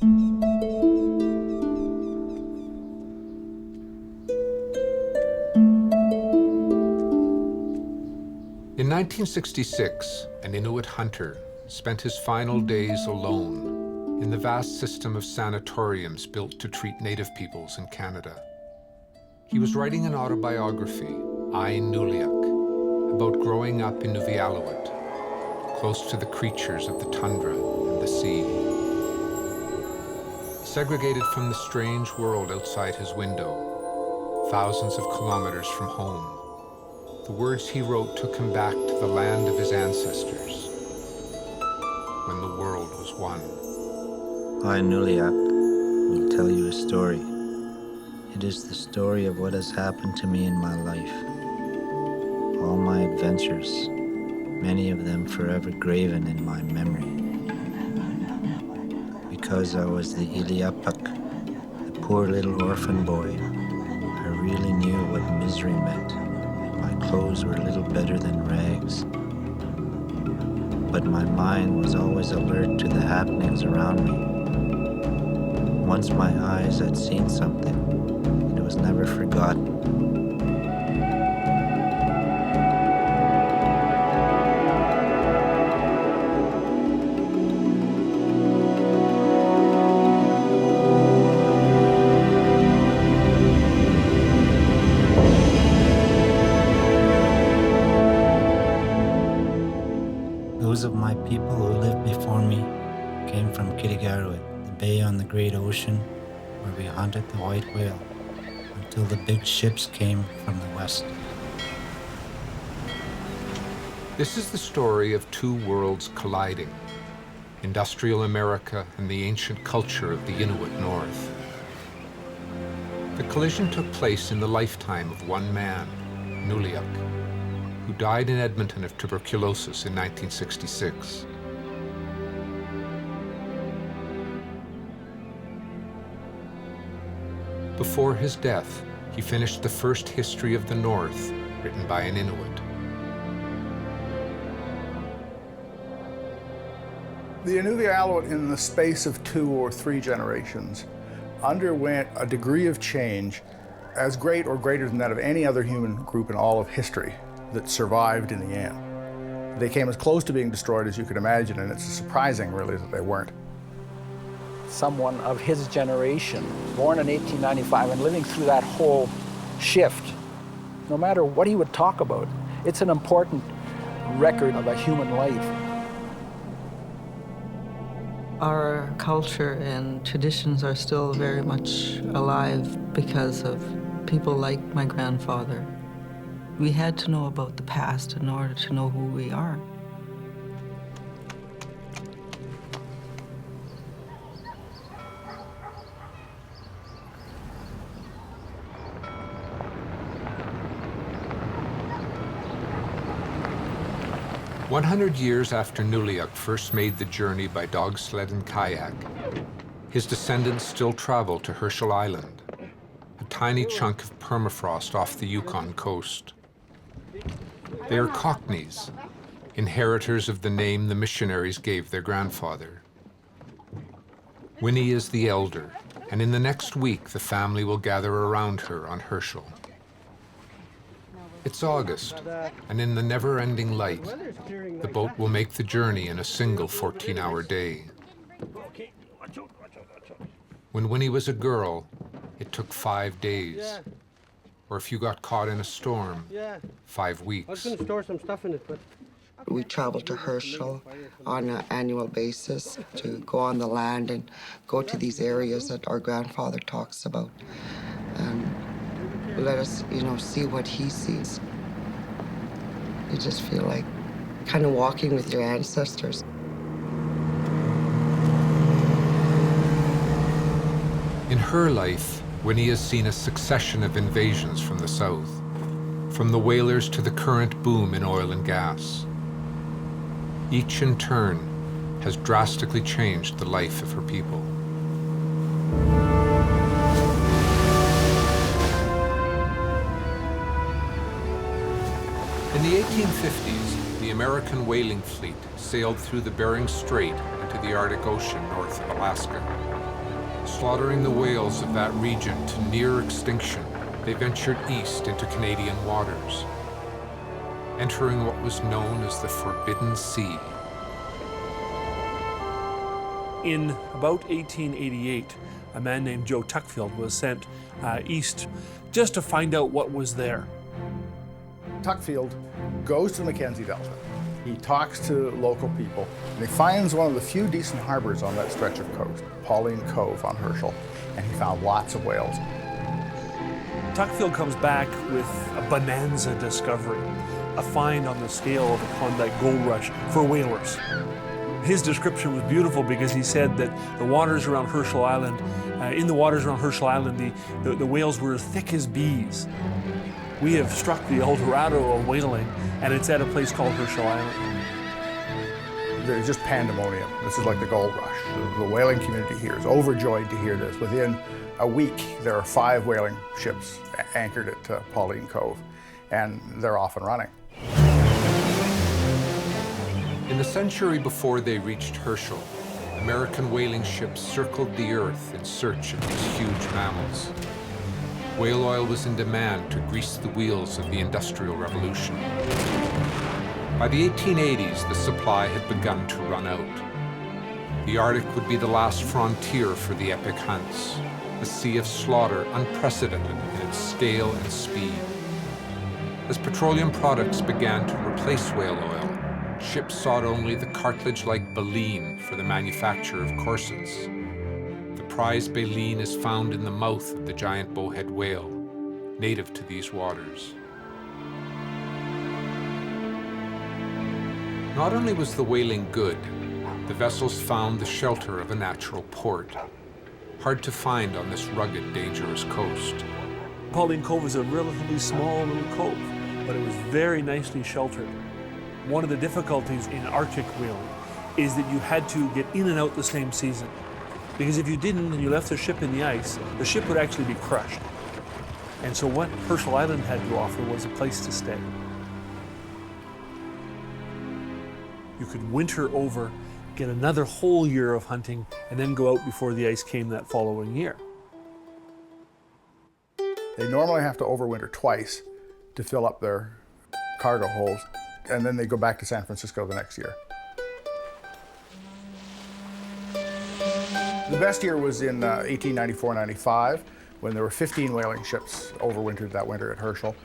In 1966, an Inuit hunter spent his final days alone in the vast system of sanatoriums built to treat Native peoples in Canada. He was writing an autobiography, I, Nuligak, about growing up in Nuvialuit, close to the creatures of the tundra and the sea. Segregated from the strange world outside his window, thousands of kilometers from home, the words he wrote took him back to the land of his ancestors, when the world was one. I, Nuligak, will tell you a story. It is the story of what has happened to me in my life. All my adventures, many of them forever graven in my memory. Because I was the Iliapak, the poor little orphan boy, I really knew what misery meant. My clothes were little better than rags. But my mind was always alert to the happenings around me. Once my eyes had seen something, it was never forgotten. Those of my people who lived before me came from Kittigaruit, the bay on the great ocean where we hunted the white whale, until the big ships came from the west. This is the story of two worlds colliding, industrial America and the ancient culture of the Inuit North. The collision took place in the lifetime of one man, Nuligak, who died in Edmonton of tuberculosis in 1966. Before his death, he finished the first history of the North, written by an Inuit. The Nuvialuit, in the space of 2 or 3 generations, underwent a degree of change as great or greater than that of any other human group in all of history that survived in the end. They came as close to being destroyed as you could imagine, and it's surprising, really, that they weren't. Someone of his generation, born in 1895 and living through that whole shift, no matter what he would talk about, it's an important record of a human life. Our culture and traditions are still very much alive because of people like my grandfather. We had to know about the past in order to know who we are. "100 years after Nuligak first made the journey by dog sled and kayak, his descendants still travel to Herschel Island, a tiny chunk of permafrost off the Yukon coast. They are Cockneys, inheritors of the name the missionaries gave their grandfather. Winnie is the elder, and in the next week the family will gather around her on Herschel. It's August, and in the never-ending light, the boat will make the journey in a single 14-hour day. When Winnie was a girl, it took 5 days. Or if you got caught in a storm, 5 weeks. I was going to store some stuff in it, but... We travel to Herschel on an annual basis to go on the land and go to these areas that our grandfather talks about. And let us, see what he sees. You just feel like kind of walking with your ancestors. In her life, Winnie has seen a succession of invasions from the south, from the whalers to the current boom in oil and gas. Each in turn has drastically changed the life of her people. In the 1850s, the American whaling fleet sailed through the Bering Strait into the Arctic Ocean north of Alaska. Slaughtering the whales of that region to near extinction, they ventured east into Canadian waters, entering what was known as the Forbidden Sea. In about 1888, a man named Joe Tuckfield was sent east just to find out what was there. Tuckfield goes to the Mackenzie Delta. He talks to local people, and he finds one of the few decent harbors on that stretch of coast, Pauline Cove on Herschel, and he found lots of whales. Tuckfield comes back with a bonanza discovery, a find on the scale of a Klondike gold rush for whalers. His description was beautiful because he said that the waters around Herschel Island, the whales were as thick as bees. We have struck the El Dorado of whaling, and it's at a place called Herschel Island. There's just pandemonium. This is like the gold rush. The whaling community here is overjoyed to hear this. Within a week, there are 5 whaling ships anchored at Pauline Cove, and they're off and running. In the century before they reached Herschel, American whaling ships circled the Earth in search of these huge mammals. Whale oil was in demand to grease the wheels of the Industrial Revolution. By the 1880s, the supply had begun to run out. The Arctic would be the last frontier for the epic hunts, a sea of slaughter unprecedented in its scale and speed. As petroleum products began to replace whale oil, ships sought only the cartilage-like baleen for the manufacture of corsets. The prized baleen is found in the mouth of the giant bowhead whale, native to these waters. Not only was the whaling good, the vessels found the shelter of a natural port, hard to find on this rugged, dangerous coast. Pauline Cove is a relatively small little cove, but it was very nicely sheltered. One of the difficulties in Arctic whaling is that you had to get in and out the same season. Because if you didn't and you left the ship in the ice, the ship would actually be crushed. And so what Herschel Island had to offer was a place to stay. You could winter over, get another whole year of hunting, and then go out before the ice came that following year. They normally have to overwinter twice to fill up their cargo holds, and then they go back to San Francisco the next year. The best year was in 1894-95, when there were 15 whaling ships overwintered that winter at Herschel.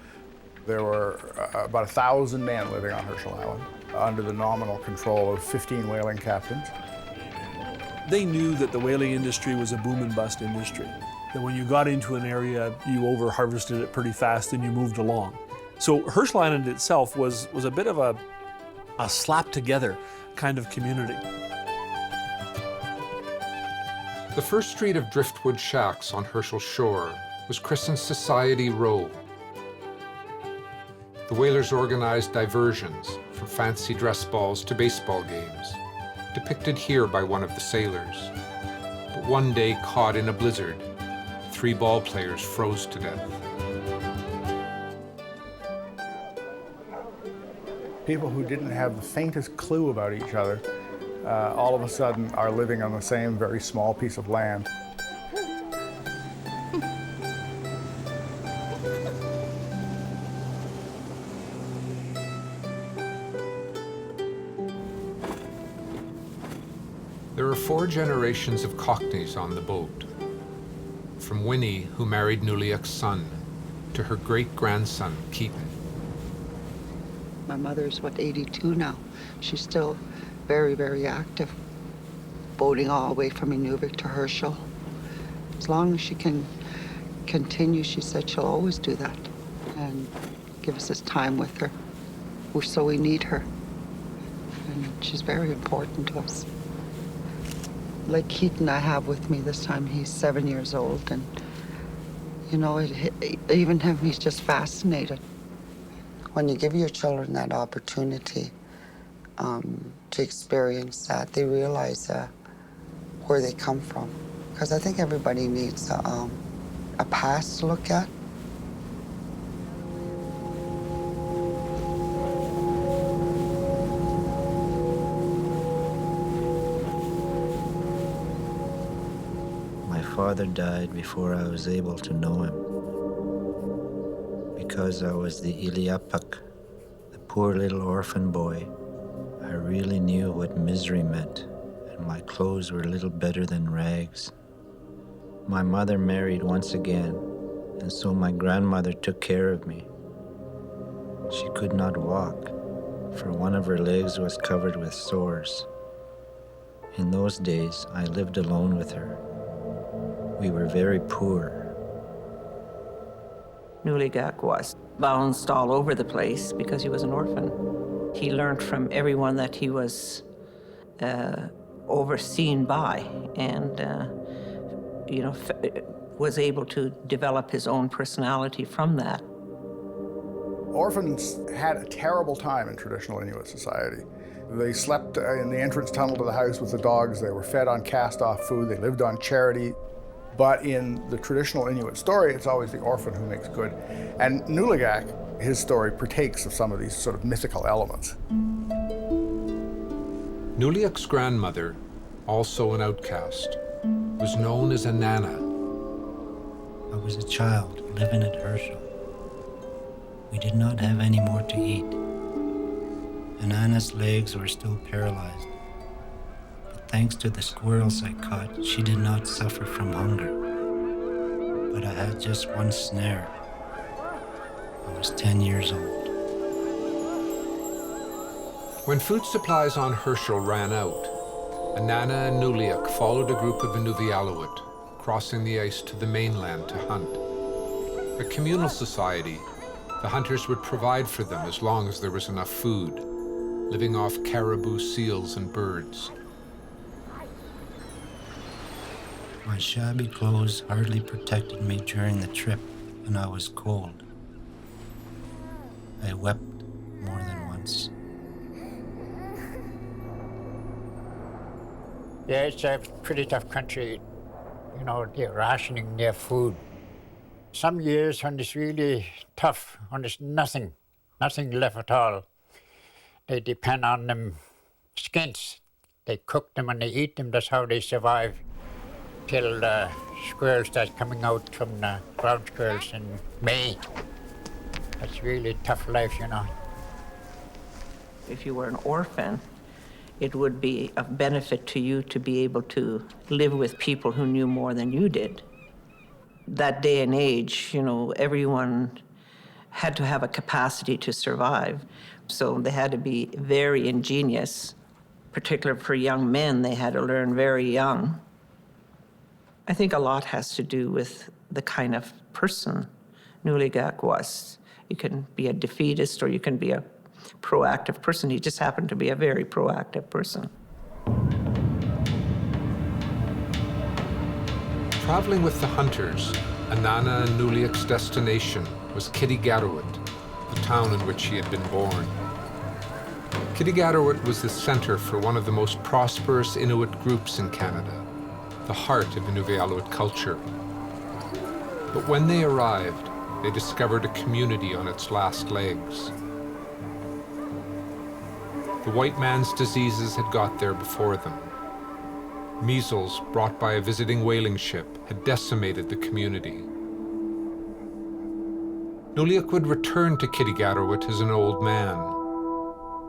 There were about 1,000 men living on Herschel Island under the nominal control of 15 whaling captains. They knew that the whaling industry was a boom and bust industry, that when you got into an area, you over-harvested it pretty fast and you moved along. So Herschel Island itself was a bit of a slap-together kind of community. The first street of driftwood shacks on Herschel Shore was christened Society Row. The whalers organized diversions, from fancy dress balls to baseball games, depicted here by one of the sailors. But one day, caught in a blizzard, 3 ball players froze to death. People who didn't have the faintest clue about each other all of a sudden are living on the same very small piece of land. There are 4 generations of Cockneys on the boat, from Winnie, who married Nuligak's son, to her great-grandson, Keaton. My mother's, 82 now. She's still very, very active, boating all the way from Inuvik to Herschel. As long as she can continue, she said she'll always do that and give us this time with her. We need her, and she's very important to us. Like Keaton I have with me this time, he's 7 years old, and you know, even him, he's just fascinated. When you give your children that opportunity to experience that, they realize where they come from. Because I think everybody needs a past to look at. My father died before I was able to know him. Because I was the Iliapak, the poor little orphan boy, I really knew what misery meant, and my clothes were little better than rags. My mother married once again, and so my grandmother took care of me. She could not walk, for one of her legs was covered with sores. In those days, I lived alone with her. We were very poor. Nuligak was bounced all over the place because he was an orphan. He learned from everyone that he was overseen by, and was able to develop his own personality from that. Orphans had a terrible time in traditional Inuit society. They slept in the entrance tunnel to the house with the dogs. They were fed on cast-off food. They lived on charity. But in the traditional Inuit story, it's always the orphan who makes good. And Nuligak, his story partakes of some of these sort of mythical elements. Nuliak's grandmother, also an outcast, was known as a Nana. I was a child living at Herschel. We did not have any more to eat. Anana's legs were still paralyzed. But thanks to the squirrels I caught, she did not suffer from hunger. But I had just one snare. I was 10 years old. When food supplies on Herschel ran out, Anana and Nuliak followed a group of Inuvialuit, crossing the ice to the mainland to hunt. A communal society, the hunters would provide for them as long as there was enough food, living off caribou, seals, and birds. My shabby clothes hardly protected me during the trip, and I was cold. I wept more than once. Yeah, it's a pretty tough country. You know, they're rationing their food. Some years when it's really tough, when there's nothing left at all, they depend on them skins. They cook them and they eat them. That's how they survive till the squirrels start coming out from the ground squirrels in May. That's really tough life, you know. If you were an orphan, it would be of benefit to you to be able to live with people who knew more than you did. That day and age, you know, everyone had to have a capacity to survive. So they had to be very ingenious, particularly for young men. They had to learn very young. I think a lot has to do with the kind of person Nuligak was. You can be a defeatist or you can be a proactive person. He just happened to be a very proactive person. Traveling with the hunters, Anana and Nuliak's destination was Kittigaruit, the town in which he had been born. Kittigaruit was the center for one of the most prosperous Inuit groups in Canada, the heart of Inuvialuit culture. But when they arrived, they discovered a community on its last legs. The white man's diseases had got there before them. Measles, brought by a visiting whaling ship, had decimated the community. Nuliak would return to Kittigaruit as an old man.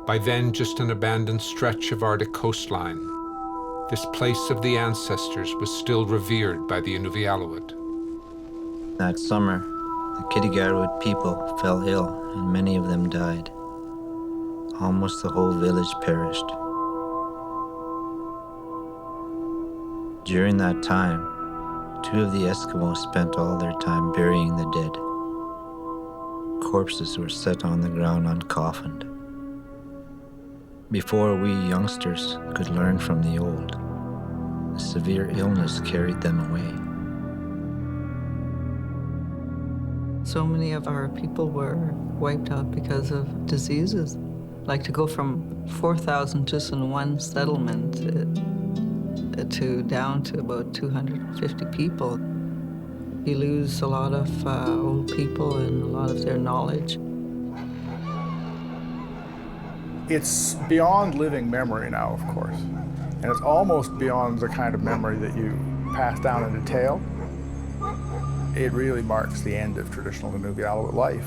By then, just an abandoned stretch of Arctic coastline, this place of the ancestors was still revered by the Inuvialuit. That summer, the Kittigaruit people fell ill, and many of them died. Almost the whole village perished. During that time, 2 of the Eskimos spent all their time burying the dead. Corpses were set on the ground uncoffined. Before we youngsters could learn from the old, a severe illness carried them away. So many of our people were wiped out because of diseases. Like to go from 4,000 just in one settlement to down to about 250 people. You lose a lot of old people and a lot of their knowledge. It's beyond living memory now, of course. And it's almost beyond the kind of memory that you passed down in detail, it really marks the end of traditional Inuvialuit life.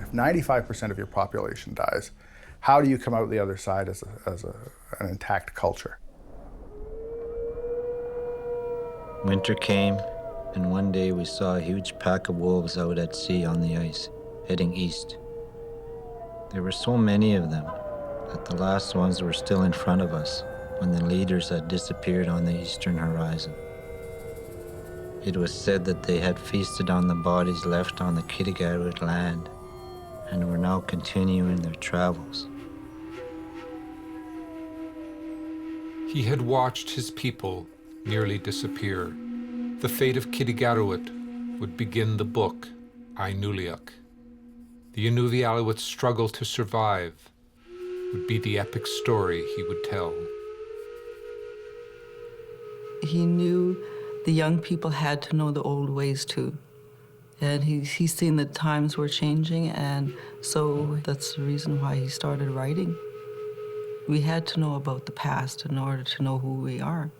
If 95% of your population dies, how do you come out the other side as an intact culture? Winter came, and one day we saw a huge pack of wolves out at sea on the ice, heading east. There were so many of them that the last ones were still in front of us when the leaders had disappeared on the eastern horizon. It was said that they had feasted on the bodies left on the Kittigarut land and were now continuing their travels. He had watched his people nearly disappear. The fate of Kittigarut would begin the book, Nuligak. The Inuvialuit's struggle to survive would be the epic story he would tell. He knew the young people had to know the old ways too. And he's seen that times were changing, and so that's the reason why he started writing. We had to know about the past in order to know who we are.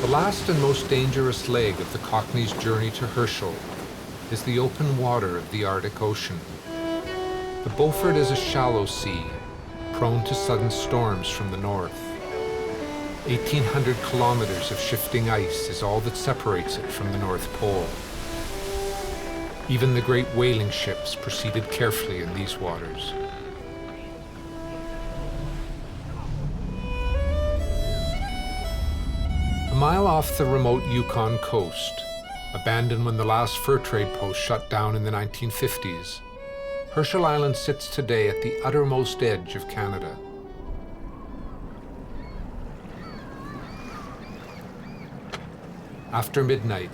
The last and most dangerous leg of the Cockney's journey to Herschel is the open water of the Arctic Ocean. The Beaufort is a shallow sea, prone to sudden storms from the north. 1,800 kilometers of shifting ice is all that separates it from the North Pole. Even the great whaling ships proceeded carefully in these waters. A mile off the remote Yukon coast, abandoned when the last fur trade post shut down in the 1950s, Herschel Island sits today at the uttermost edge of Canada. After midnight,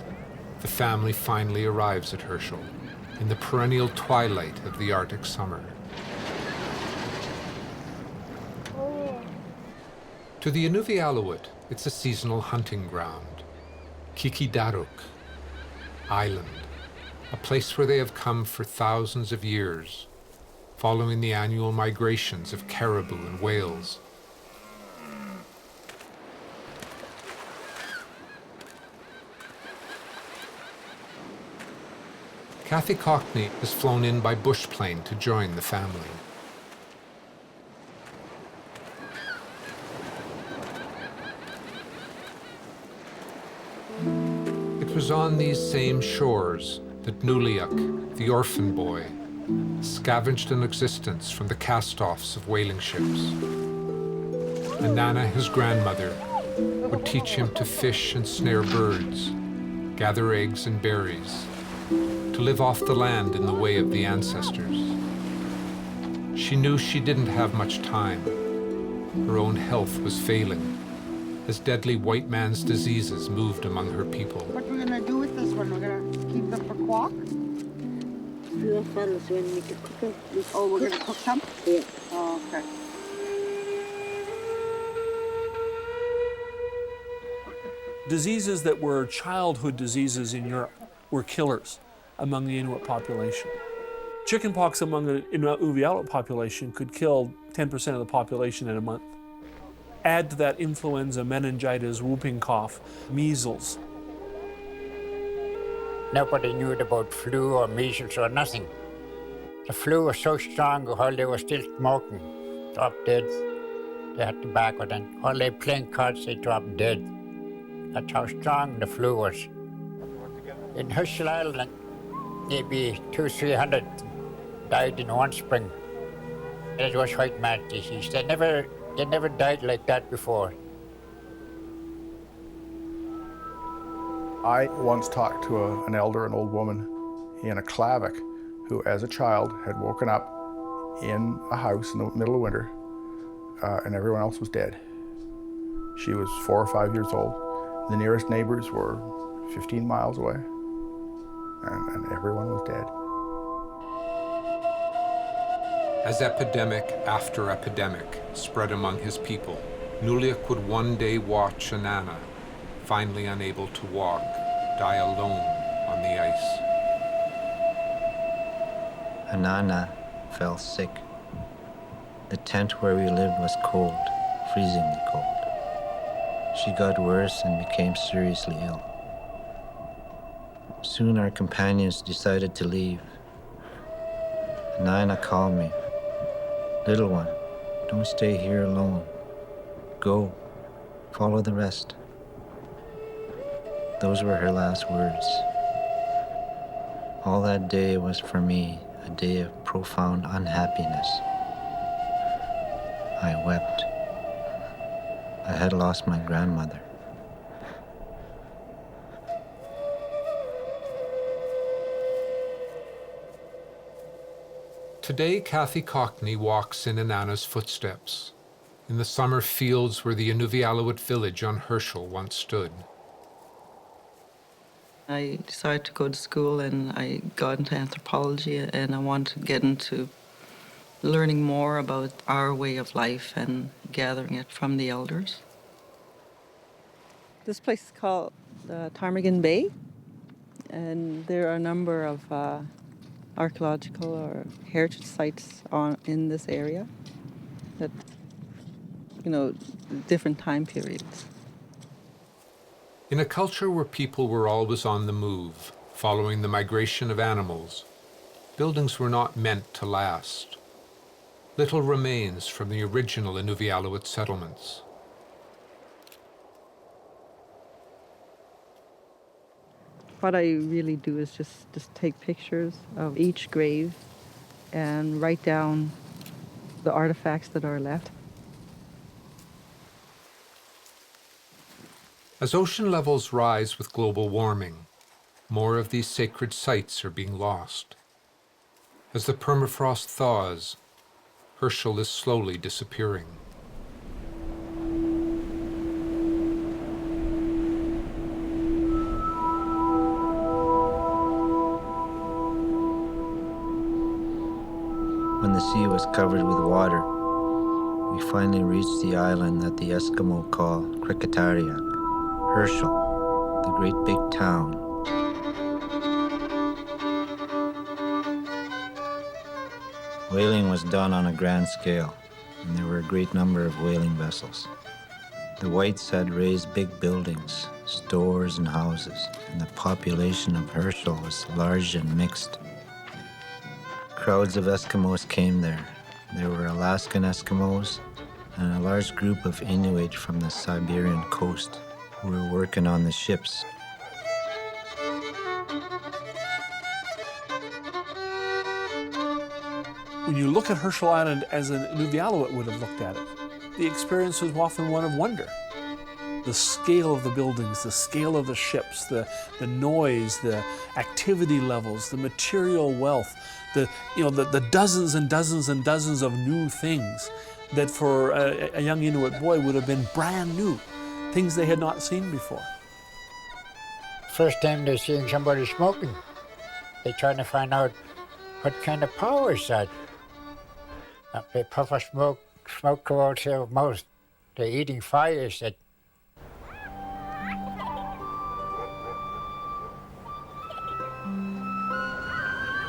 the family finally arrives at Herschel, in the perennial twilight of the Arctic summer. To the Inuvialuit, it's a seasonal hunting ground. Kittigarut Island, a place where they have come for thousands of years, following the annual migrations of caribou and whales. Kathy Cockney has flown in by bush plane to join the family. It was on these same shores that Nuligak, the orphan boy, scavenged an existence from the cast-offs of whaling ships. And Nana, his grandmother, would teach him to fish and snare birds, gather eggs and berries, to live off the land in the way of the ancestors. She knew she didn't have much time. Her own health was failing, as deadly white man's diseases moved among her people. What we're gonna do with this one? We're gonna keep them for quark? Oh, we're gonna cook them? Yeah. Oh, okay. Diseases that were childhood diseases in Europe were killers among the Inuit population. Chickenpox among the Inuvialuit population could kill 10% of the population in a month. Add to that influenza, meningitis, whooping cough, measles. Nobody knew about flu or measles or nothing. The flu was so strong while they were still smoking, dropped dead. They had tobacco then. While they playing cards, they dropped dead. That's how strong the flu was. In Herschel Island, maybe 200-300 died in one spring. It was white man disease. They never died like that before. I once talked to an old woman in a Klavik who, as a child, had woken up in a house in the middle of winter and everyone else was dead. She was 4 or 5 years old. The nearest neighbors were 15 miles away, and everyone was dead. As epidemic after epidemic spread among his people, Nuligak would one day watch Nana, finally unable to walk, die alone on the ice. Anana fell sick. The tent where we lived was cold, freezingly cold. She got worse and became seriously ill. Soon our companions decided to leave. Nina called me. "Little one, don't stay here alone. Go, follow the rest." Those were her last words. All that day was for me a day of profound unhappiness. I wept. I had lost my grandmother. Today, Kathy Cockney walks in Anana's footsteps, in the summer fields where the Inuvialuit village on Herschel once stood. I decided to go to school and I got into anthropology and I wanted to get into learning more about our way of life and gathering it from the elders. This place is called Ptarmigan Bay, and there are a number of archaeological or heritage sites in this area that, different time periods. In a culture where people were always on the move, following the migration of animals, buildings were not meant to last. Little remains from the original Inuvialuit settlements. What I really do is just take pictures of each grave and write down the artifacts that are left. As ocean levels rise with global warming, more of these sacred sites are being lost. As the permafrost thaws, Herschel is slowly disappearing. When the sea was covered with water, we finally reached the island that the Eskimo call Krikatariak, Herschel, the great big town. Whaling was done on a grand scale, and there were a great number of whaling vessels. The whites had raised big buildings, stores and houses, and the population of Herschel was large and mixed. Crowds of Eskimos came there. There were Alaskan Eskimos and a large group of Inuit from the Siberian coast who were working on the ships. When you look at Herschel Island as an Inuvialuit would have looked at it, the experience was often one of wonder. The scale of the buildings, the scale of the ships, the noise, the activity levels, the material wealth, the dozens and dozens and dozens of new things that for a young Inuit boy would have been brand new, things they had not seen before. First time they're seeing somebody smoking, they're trying to find out what kind of power is that. They puff of smoke go out their mouth. They're eating fires that.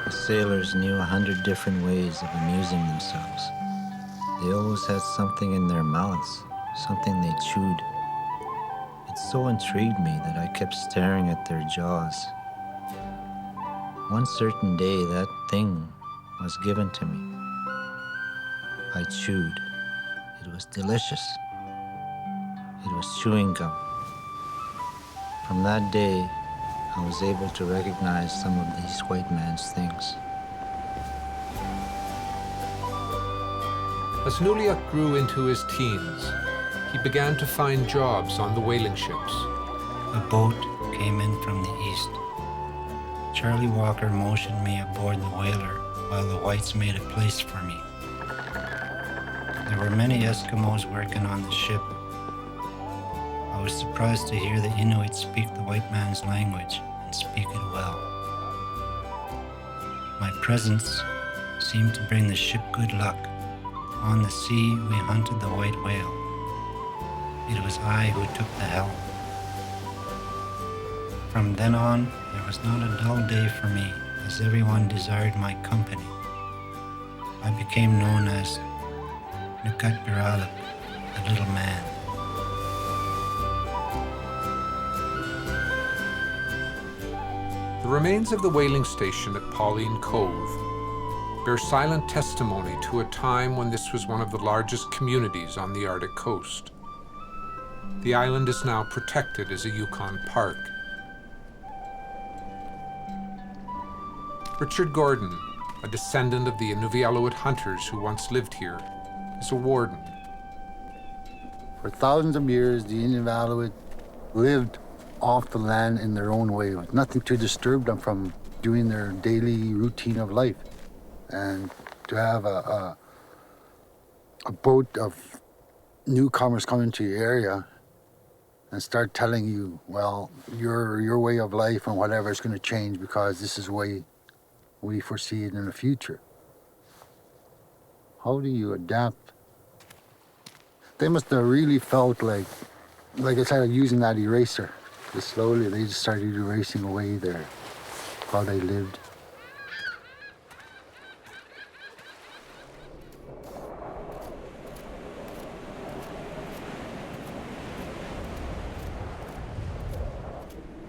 The sailors knew 100 different ways of amusing themselves. They always had something in their mouths, something they chewed. It so intrigued me that I kept staring at their jaws. One certain day, that thing was given to me. I chewed. It was delicious. It was chewing gum. From that day, I was able to recognize some of these white man's things. As Nuligak grew into his teens, he began to find jobs on the whaling ships. A boat came in from the east. Charlie Walker motioned me aboard the whaler while the whites made a place for me. There were many Eskimos working on the ship. I was surprised to hear the Inuit speak the white man's language and speak it well. My presence seemed to bring the ship good luck. On the sea, we hunted the white whale. It was I who took the helm. From then on, there was not a dull day for me, as everyone desired my company. I became known as Nuligak, the little man. The remains of the whaling station at Pauline Cove bear silent testimony to a time when this was one of the largest communities on the Arctic coast. The island is now protected as a Yukon park. Richard Gordon, a descendant of the Inuvialuit hunters who once lived here, is a warden. For thousands of years, the Inuvialuit lived off the land in their own way, with nothing to disturb them from doing their daily routine of life. And to have a boat of newcomers come into your area and start telling you, well, your way of life and whatever is going to change because this is the way we foresee it in the future. How do you adapt? They must have really felt like I started using that eraser. Just slowly, they just started erasing away how they lived.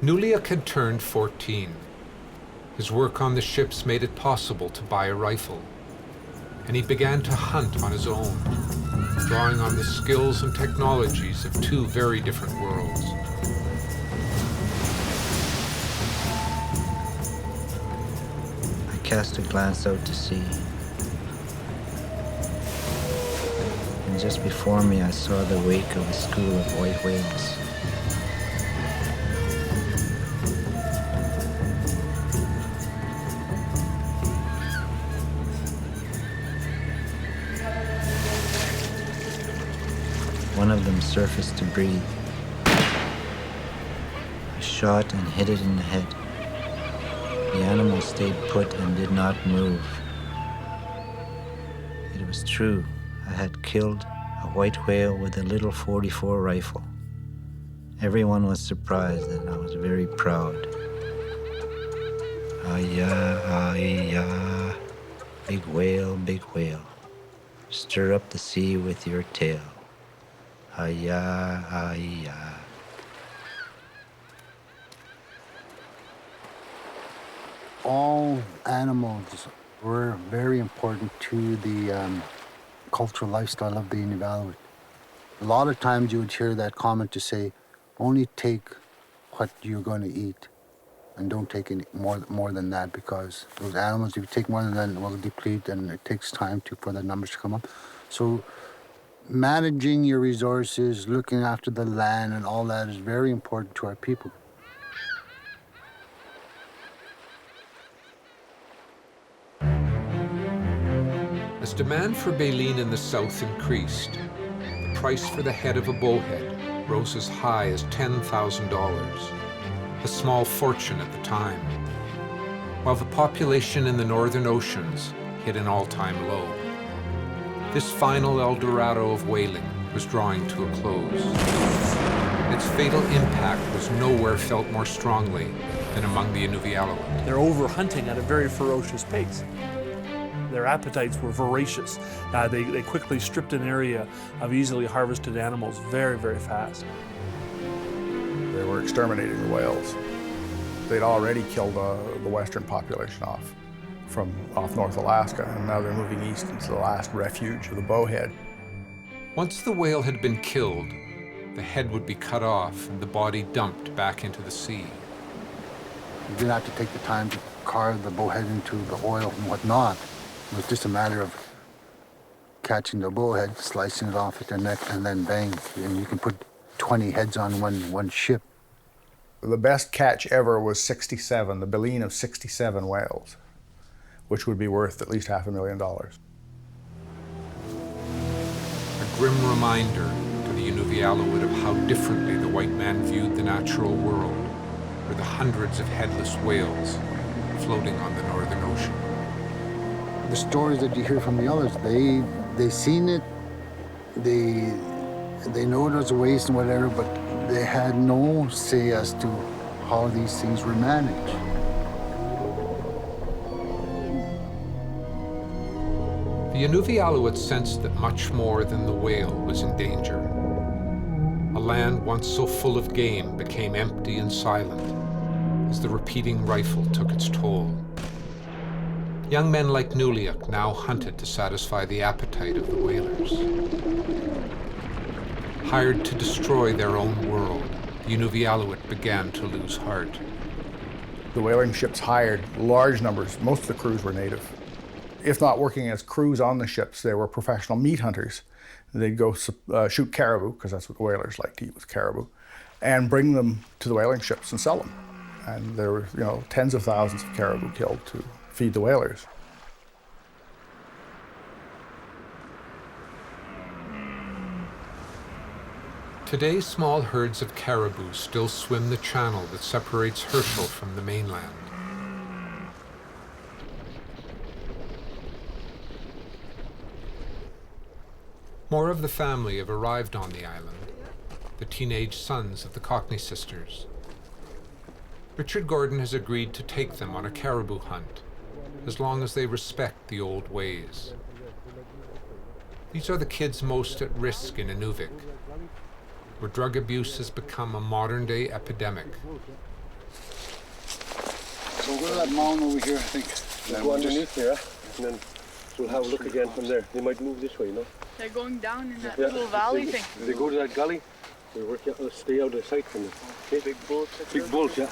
Nuligak had turned 14. His work on the ships made it possible to buy a rifle, and he began to hunt on his own, drawing on the skills and technologies of two very different worlds. I cast a glance out to sea, and just before me I saw the wake of a school of white whales. One of them surfaced to breathe. I shot and hit it in the head. The animal stayed put and did not move. It was true. I had killed a white whale with a little .44 rifle. Everyone was surprised and I was very proud. Ah-ya, ah-ya, big whale, stir up the sea with your tail. Ah-ya, ah-ya. All animals were very important to the cultural lifestyle of the Inuvialuit. A lot of times you would hear that comment to say, only take what you're going to eat and don't take any more than that, because those animals, if you take more than that, it will deplete and it takes time for the numbers to come up. So managing your resources, looking after the land and all that is very important to our people. As demand for baleen in the south increased, the price for the head of a bowhead rose as high as $10,000, a small fortune at the time, while the population in the northern oceans hit an all-time low. This final El Dorado of whaling was drawing to a close. Its fatal impact was nowhere felt more strongly than among the Inuvialuit. They're over-hunting at a very ferocious pace. Their appetites were voracious. They quickly stripped an area of easily harvested animals very, very fast. They were exterminating the whales. They'd already killed the western population off North Alaska, and now they're moving east into the last refuge of the bowhead. Once the whale had been killed, the head would be cut off and the body dumped back into the sea. You didn't have to take the time to carve the bowhead into the oil and whatnot. It was just a matter of catching the bowhead, slicing it off at the neck, and then bang, and you can put 20 heads on one ship. The best catch ever was 67, the baleen of 67 whales, which would be worth at least $500,000. A grim reminder to the Inuvialuit of how differently the white man viewed the natural world, or the hundreds of headless whales floating on the Northern Ocean. The stories that you hear from the others, they seen it, they know there's a waste and whatever, but they had no say as to how these things were managed. The The Inuvialuit sensed that much more than the whale was in danger. A land once so full of game became empty and silent as the repeating rifle took its toll. Young men like Nuligak now hunted to satisfy the appetite of the whalers. Hired to destroy their own world, the Inuvialuit began to lose heart. The whaling ships hired large numbers. Most of the crews were native. If not working as crews on the ships, they were professional meat hunters. They'd go shoot caribou, because that's what the whalers liked to eat, was caribou, and bring them to the whaling ships and sell them. And there were, tens of thousands of caribou killed to feed the whalers. Today, small herds of caribou still swim the channel that separates Herschel from the mainland. More of the family have arrived on the island, the teenage sons of the Cockney sisters. Richard Gordon has agreed to take them on a caribou hunt, as long as they respect the old ways. These are the kids most at risk in Inuvik, where drug abuse has become a modern-day epidemic. So go to that mound over here, I think. We'll go underneath here, and then we'll have a look again from there. They might move this way, They're going down in that little valley thing. If they go to that gully, we'll stay out of sight from them. Okay? Big bulls. Big bulls, yeah.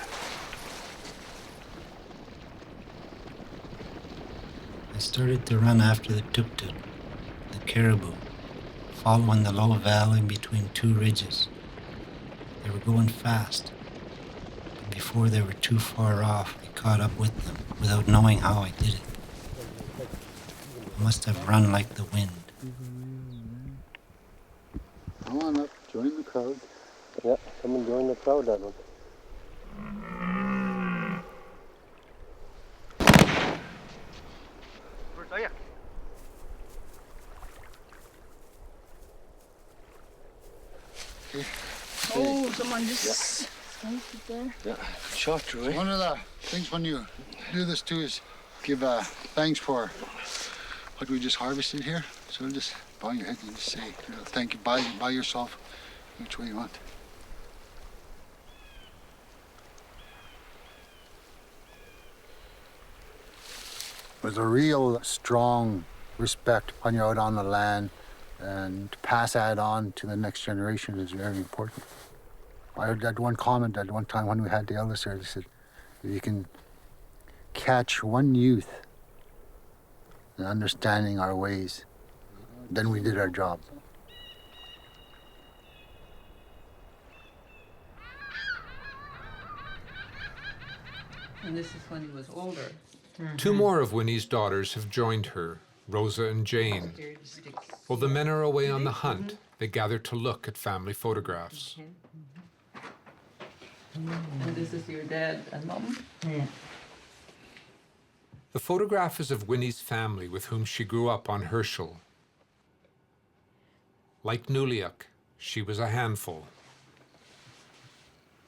I started to run after the tuk-tuk, the caribou, following the low valley between two ridges. They were going fast. But before they were too far off, I caught up with them without knowing how I did it. I must have run like the wind. Come on up, join the crowd. Yeah, come and join the crowd, that one. Oh, someone just sniped it there. Yeah, shot through, One of the things when you do this too is give thanks for what we just harvested here. So just bow your head and just say, thank you by yourself, which way you want. There's a real strong respect when you're out on the land, and to pass that on to the next generation is very important. I heard that one comment at one time when we had the elders here. They said, if you can catch one youth in understanding our ways, then we did our job. And this is when he was older. Two more of Winnie's daughters have joined her, Rosa and Jane. While the men are away on the hunt, they gather to look at family photographs. And this is your dad and mom? Yeah. The photograph is of Winnie's family with whom she grew up on Herschel. Like Nuligak, she was a handful.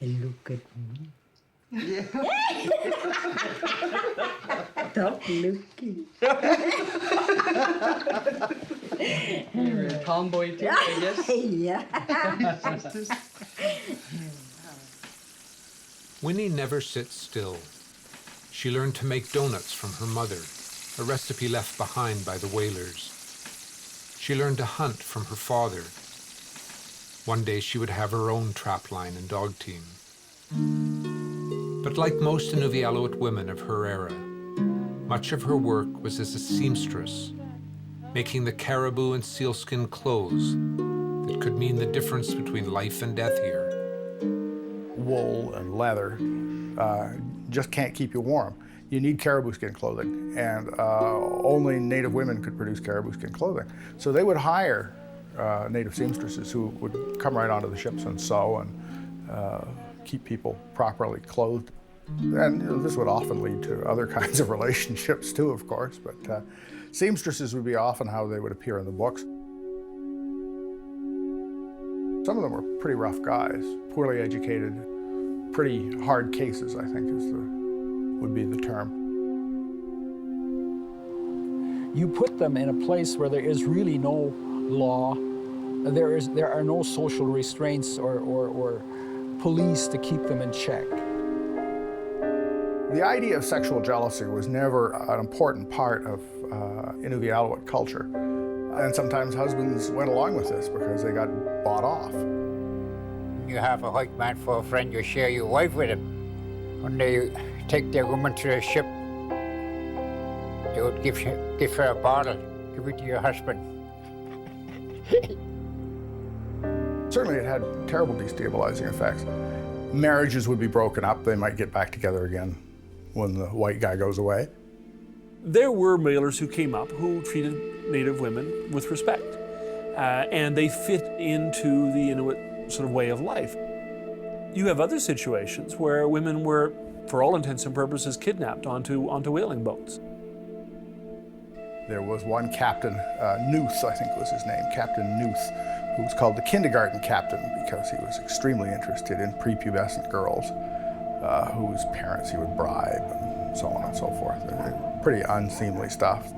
Look at me. Yeah. Stop looking. You're a tomboy too, I guess. Yeah. Winnie never sits still. She learned to make donuts from her mother, a recipe left behind by the whalers. She learned to hunt from her father. One day she would have her own trapline and dog team. But like most Inuvialuit women of her era, much of her work was as a seamstress, making the caribou and sealskin clothes that could mean the difference between life and death here. Wool and leather just can't keep you warm. You need caribou skin clothing, and only native women could produce caribou skin clothing. So they would hire native seamstresses who would come right onto the ships and sew and keep people properly clothed. And this would often lead to other kinds of relationships too, of course, but seamstresses would be often how they would appear in the books. Some of them were pretty rough guys, poorly educated, pretty hard cases, I think would be the term. You put them in a place where there is really no law, there are no social restraints or police to keep them in check. The idea of sexual jealousy was never an important part of Inuvialuit culture. And sometimes husbands went along with this because they got bought off. You have a white man for a friend, you share your wife with him. When they take their woman to the ship, they would give her a bottle, give it to your husband. Certainly it had terrible destabilizing effects. Marriages would be broken up, they might get back together again when the white guy goes away. There were whalers who came up who treated Native women with respect, and they fit into the Inuit sort of way of life. You have other situations where women were, for all intents and purposes, kidnapped onto whaling boats. There was one captain, Nuth, I think was his name, Captain Nuth, who was called the kindergarten captain because he was extremely interested in prepubescent girls whose parents he would bribe and so on and so forth. Pretty unseemly stuff.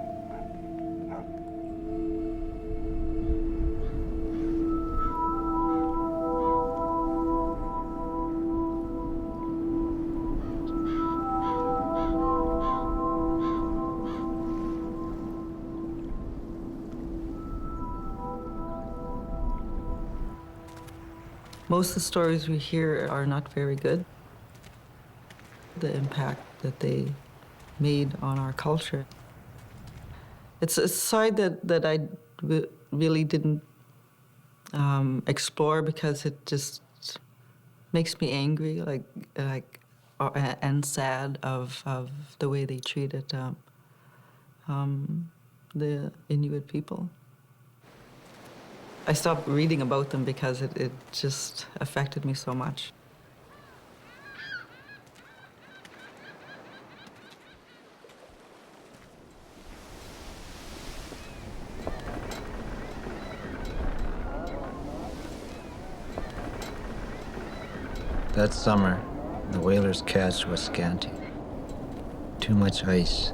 Most of the stories we hear are not very good. The impact that they made on our culture. It's a side that I really didn't explore because it just makes me angry, and sad of the way they treated the Inuit people. I stopped reading about them because it just affected me so much. That summer, the whalers' catch was scanty. Too much ice.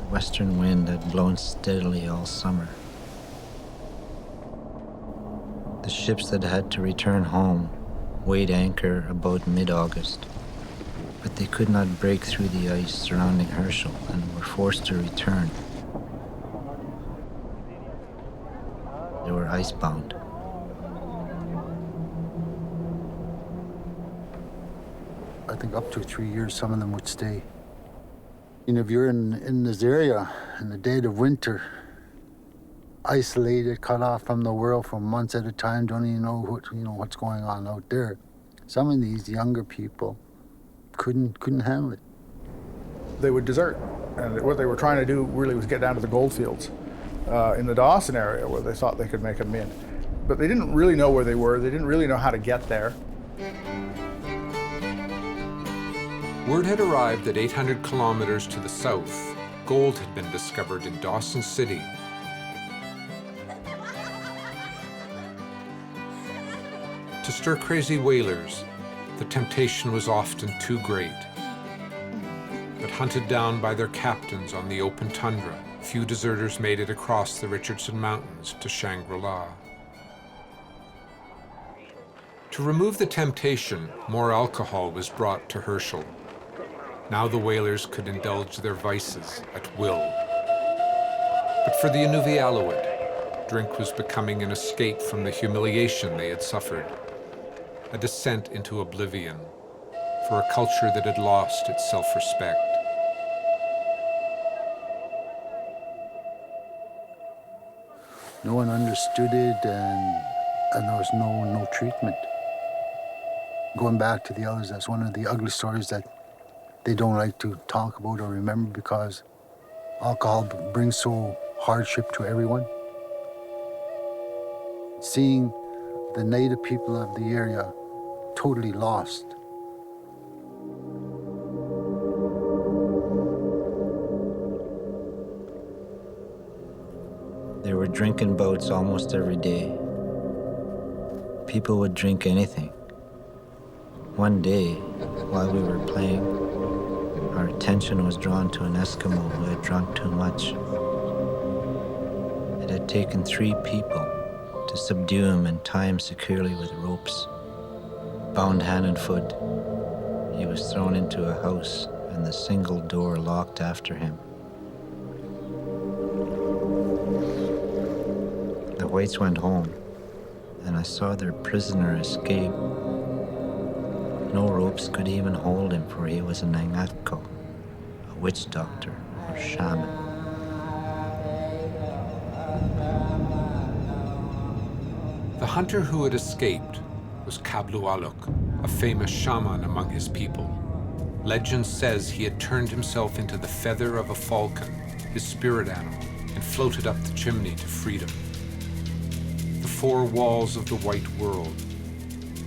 The western wind had blown steadily all summer. The ships that had to return home weighed anchor about mid-August, but they could not break through the ice surrounding Herschel and were forced to return. They were icebound. I think up to 3 years, some of them would stay. You know, if you're in this area in the dead of winter, isolated, cut off from the world for months at a time, don't even know what's going on out there. Some of these younger people couldn't handle it. They would desert, and what they were trying to do really was get down to the gold fields in the Dawson area where they thought they could make a mint. But they didn't really know where they were. They didn't really know how to get there. Word had arrived that 800 kilometers to the south, gold had been discovered in Dawson City. To stir-crazy whalers, the temptation was often too great. But hunted down by their captains on the open tundra, few deserters made it across the Richardson Mountains to Shangri-La. To remove the temptation, more alcohol was brought to Herschel. Now the whalers could indulge their vices at will. But for the Inuvialuit, drink was becoming an escape from the humiliation they had suffered, a descent into oblivion for a culture that had lost its self-respect. No one understood it, and there was no treatment. Going back to the elders, that's one of the ugly stories that they don't like to talk about or remember because alcohol brings so hardship to everyone. Seeing the native people of the area totally lost. There were drinking boats almost every day. People would drink anything. One day, while we were playing, Our attention was drawn to an Eskimo who had drunk too much. It had taken 3 people to subdue him and tie him securely with ropes. Bound hand and foot, he was thrown into a house and the single door locked after him. The whites went home, and I saw their prisoner escape. No ropes could even hold him, for he was an Angakko, a witch doctor or shaman. The hunter who had escaped was Kablualuk, a famous shaman among his people. Legend says he had turned himself into the feather of a falcon, his spirit animal, and floated up the chimney to freedom. The 4 walls of the white world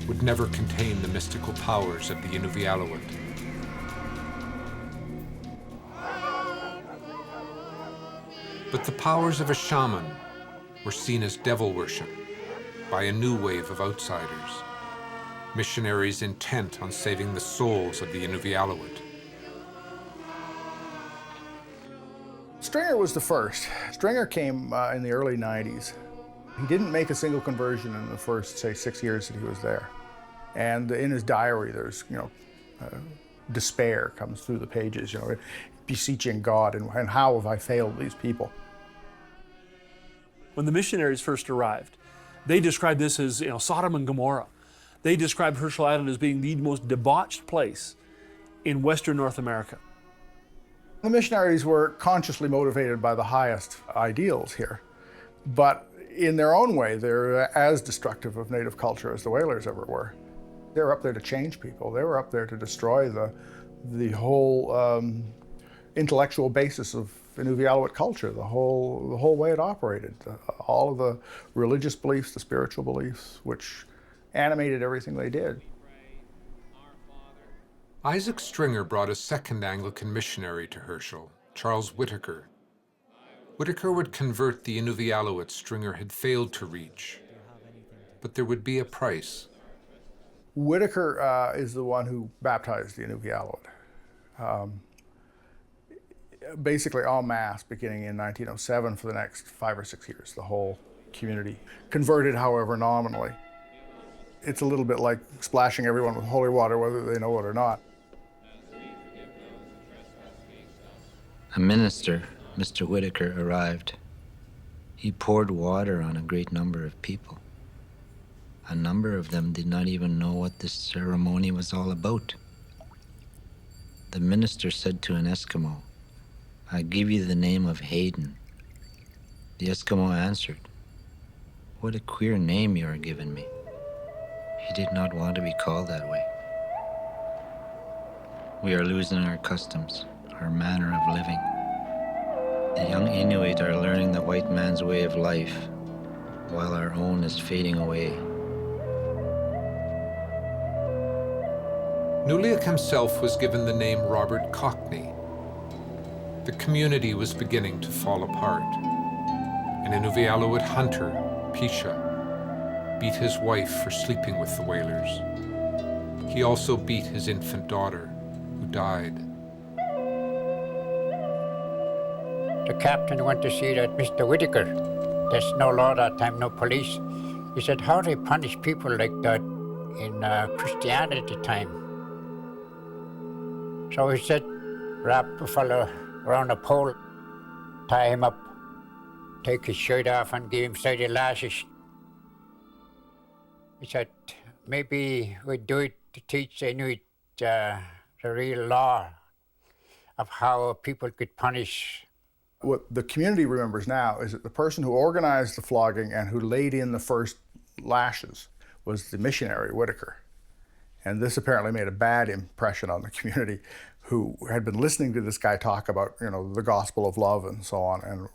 would never contain the mystical powers of the Inuvialuit. But the powers of a shaman were seen as devil worship by a new wave of outsiders, missionaries intent on saving the souls of the Inuvialuit. Stringer was the first. Stringer came in the early 90s. He didn't make a single conversion in the first, say, 6 years that he was there. And in his diary, there's, despair comes through the pages, beseeching God, and how have I failed these people? When the missionaries first arrived, they described this as Sodom and Gomorrah. They described Herschel Island as being the most debauched place in Western North America. The missionaries were consciously motivated by the highest ideals here, but in their own way, they're as destructive of native culture as the whalers ever were. They were up there to change people. They were up there to destroy the whole intellectual basis of Inuvialuit culture, the whole way it operated, all of the religious beliefs, the spiritual beliefs, which animated everything they did. Isaac Stringer brought a second Anglican missionary to Herschel, Charles Whitaker. Whitaker would convert the Inuvialuit Stringer had failed to reach, but there would be a price. Whitaker is the one who baptized the Inuvialuit. Basically en masse, beginning in 1907 for the next 5 or 6 years, the whole community. Converted, however, nominally. It's a little bit like splashing everyone with holy water, whether they know it or not. A minister, Mr. Whitaker, arrived. He poured water on a great number of people. A number of them did not even know what this ceremony was all about. The minister said to an Eskimo, "I give you the name of Hayden." The Eskimo answered, "What a queer name you are giving me." He did not want to be called that way. We are losing our customs, our manner of living. The young Inuit are learning the white man's way of life, while our own is fading away. Nuligak himself was given the name Robert Cockney. The community was beginning to fall apart. An Inuvialuit hunter, Pisha, beat his wife for sleeping with the whalers. He also beat his infant daughter, who died. The captain went to see that Mr. Whitaker. There's no law that time, no police. He said, how do they punish people like that in Christianity time? So he said, wrap a fellow around a pole, tie him up, take his shirt off and give him 30 lashes. He said, maybe we'd do it to teach the Inuit the real law of how people could punish. What the community remembers now is that the person who organized the flogging and who laid in the first lashes was the missionary, Whitaker. And this apparently made a bad impression on the community, who had been listening to this guy talk about, the gospel of love and so on, and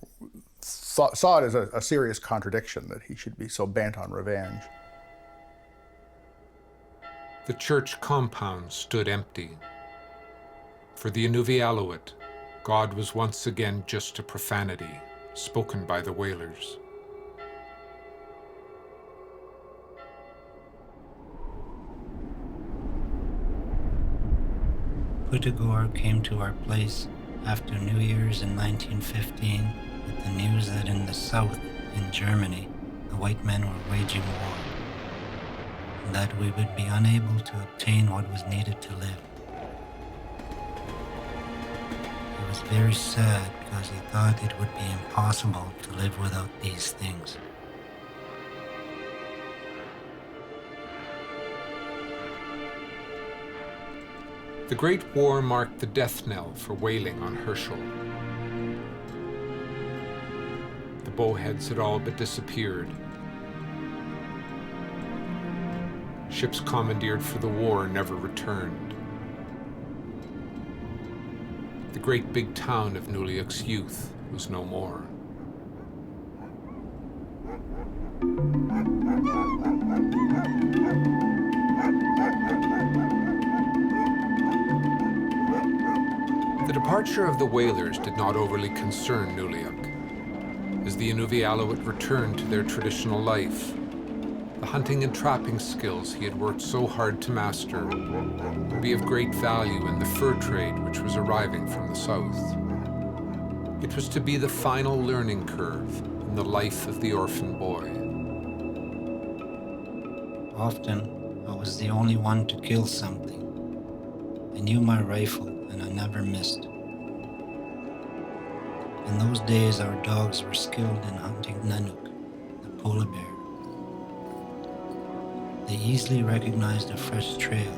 saw it as a serious contradiction that he should be so bent on revenge. The church compound stood empty. For the Inuvialuit, God was once again just a profanity spoken by the whalers. Putagor came to our place after New Year's in 1915 with the news that in the south, in Germany, the white men were waging war, and that we would be unable to obtain what was needed to live. He was very sad because he thought it would be impossible to live without these things. The Great War marked the death knell for whaling on Herschel. The bowheads had all but disappeared. Ships commandeered for the war never returned. The great big town of Nuligak's youth was no more. The departure of the whalers did not overly concern Nuligak. As the Inuvialuit returned to their traditional life, the hunting and trapping skills he had worked so hard to master would be of great value in the fur trade which was arriving from the south. It was to be the final learning curve in the life of the orphan boy. Often, I was the only one to kill something. I knew my rifle, and I never missed. In those days, our dogs were skilled in hunting Nanook, the polar bear. They easily recognized a fresh trail.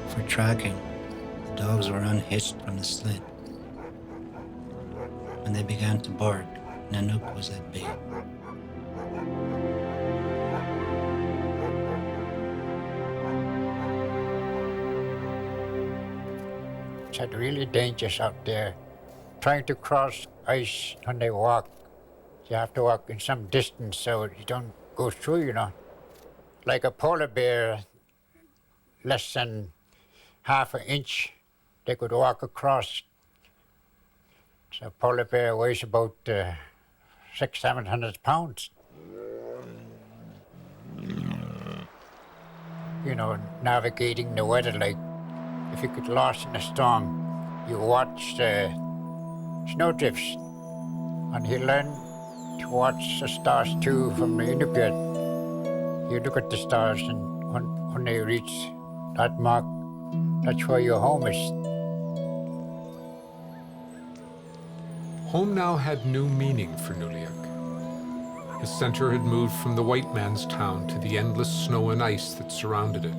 For tracking, the dogs were unhitched from the sled. When they began to bark, Nanook was at bay. It's really dangerous out there. Trying to cross ice when they walk, you have to walk in some distance so you don't go through, you know. Like a polar bear, less than half an inch, they could walk across. So a polar bear weighs about 600-700 pounds. You know, navigating the weather, like if you get lost in a storm, you watch the snowdrifts, and you learn to watch the stars too from the Inupiat. You look at the stars, and when they reach that mark, that's where your home is. Home now had new meaning for Nuligak. His center had moved from the white man's town to the endless snow and ice that surrounded it.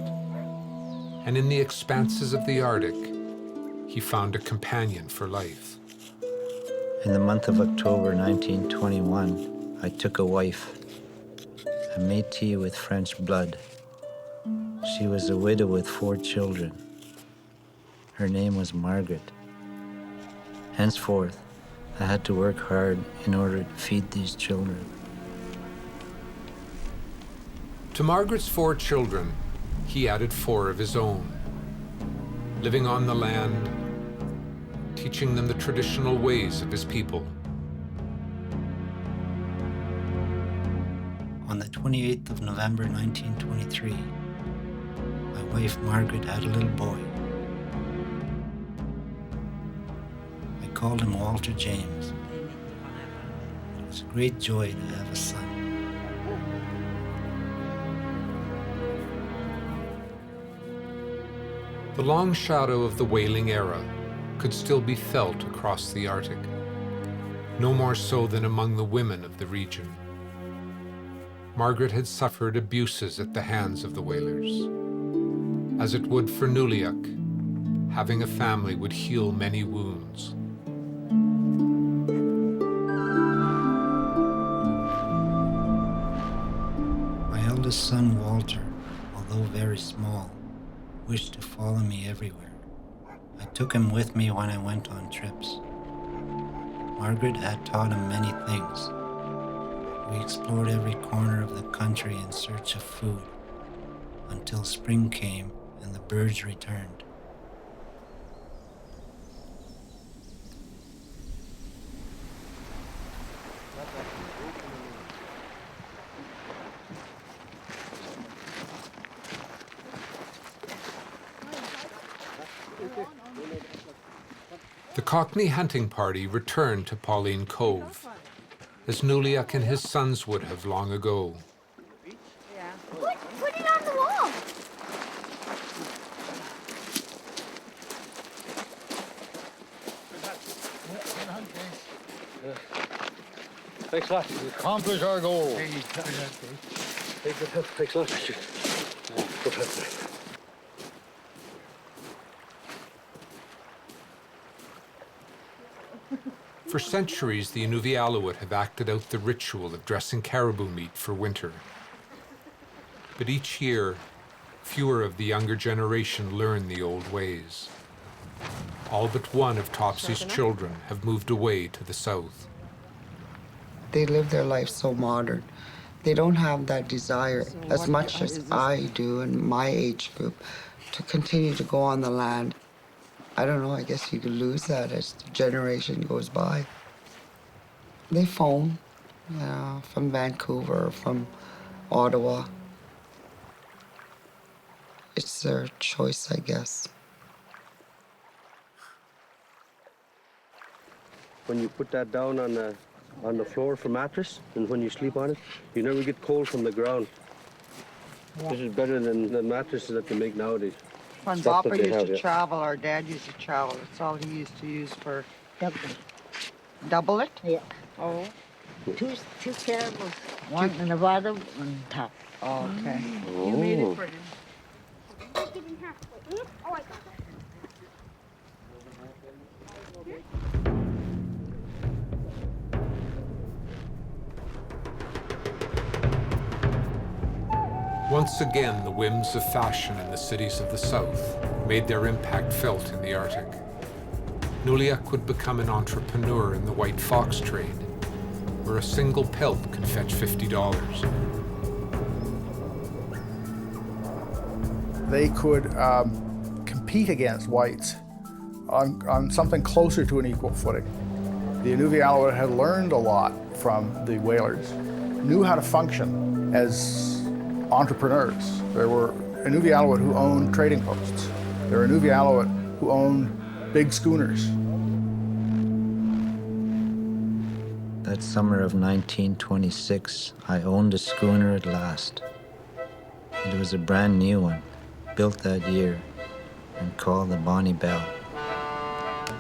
And in the expanses of the Arctic, he found a companion for life. In the month of October 1921, I took a wife, a Métis with French blood. She was a widow with 4 children. Her name was Margaret. Henceforth, I had to work hard in order to feed these children. To Margaret's 4 children, he added 4 of his own, living on the land, teaching them the traditional ways of his people. On the 28th of November 1923, my wife Margaret had a little boy. I called him Walter James. It was a great joy to have a son. The long shadow of the whaling era could still be felt across the Arctic, no more so than among the women of the region. Margaret had suffered abuses at the hands of the whalers. As it would for Nuligak, having a family would heal many wounds. My eldest son, Walter, although very small, wished to follow me everywhere. I took him with me when I went on trips. Margaret had taught him many things. We explored every corner of the country in search of food, until spring came and the birds returned. The Cockney hunting party returned to Pauline Cove, as Nuligak and his sons would have long ago. Put it on the wall. Thanks a lot. We accomplish our goal. Thanks a lot, Richard. Good help. For centuries, the Inuvialuit have acted out the ritual of dressing caribou meat for winter. But each year, fewer of the younger generation learn the old ways. All but one of Topsy's children have moved away to the south. They live their life so modern. They don't have that desire as much as I do in my age group to continue to go on the land. I don't know, I guess you could lose that as the generation goes by. They phone from Vancouver, from Ottawa. It's their choice, I guess. When you put that down on the floor for mattress, and when you sleep on it, you never get cold from the ground. Yeah. This is better than the mattresses that they make nowadays. When Papa used to travel, our dad used to travel. That's all he used to use for... Double it? Yeah. Oh. Two caribous. One in the bottom, one on top. Oh, okay. Oh. You made it for him. Oh, I got that. Once again, the whims of fashion in the cities of the south made their impact felt in the Arctic. Nuligak would become an entrepreneur in the white fox trade, where a single pelt can fetch $50. They could compete against whites on something closer to an equal footing. The Inuvialuit had learned a lot from the whalers, knew how to function as entrepreneurs. There were Inuvialuit who owned trading posts. There were Inuvialuit who owned big schooners. That summer of 1926, I owned a schooner at last. It was a brand new one, built that year, and called the Bonnie Belle.